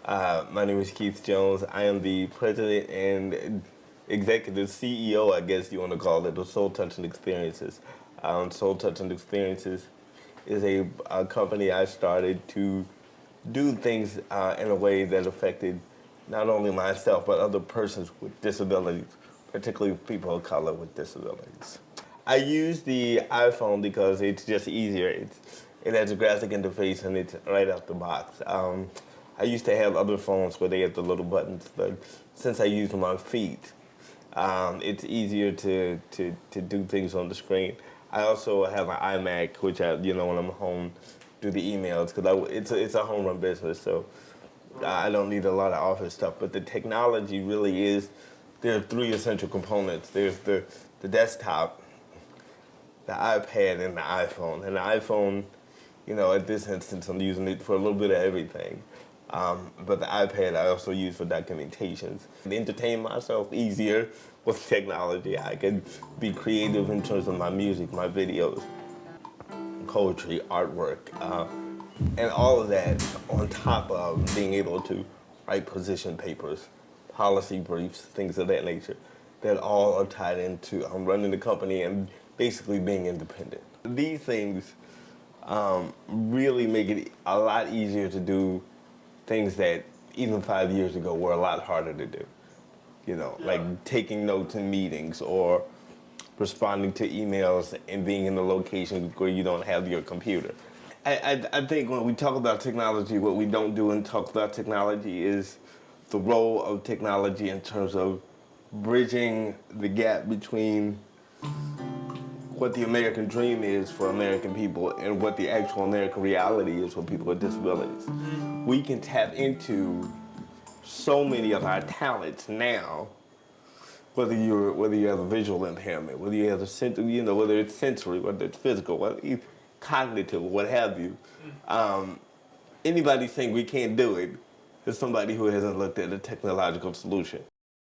My name is Keith Jones. I am the president and executive CEO, I guess you want to call it, of Soul Touching Experiences. Soul Touching Experiences is a company I started to do things in a way that affected not only myself but other persons with disabilities, particularly people of color with disabilities. I use the iPhone because it's just easier. It has a graphic interface and it's right out the box. I used to have other phones where they had the little buttons, but since I use my feet, it's easier to do things on the screen. I also have an iMac, which when I'm home, do the emails because it's a home run business, so I don't need a lot of office stuff. But the technology really is. There are three essential components. There's the desktop, the iPad, and the iPhone. And the iPhone, at this instance, I'm using it for a little bit of everything. But the iPad I also use for documentations. To entertain myself easier with technology. I can be creative in terms of my music, my videos, poetry, artwork, and all of that on top of being able to write position papers, policy briefs, things of that nature, that all are tied into running the company and basically being independent. These things really make it a lot easier to do things that even 5 years ago were a lot harder to do. Like taking notes in meetings or responding to emails and being in a location where you don't have your computer. I think when we talk about technology, what we don't do and talk about technology is the role of technology in terms of bridging the gap between what the American dream is for American people and what the actual American reality is for people with disabilities. We can tap into so many of our talents now, whether you have a visual impairment, whether you have whether it's sensory, whether it's physical, whether it's cognitive, what have you. Anybody think we can't do it is somebody who hasn't looked at a technological solution.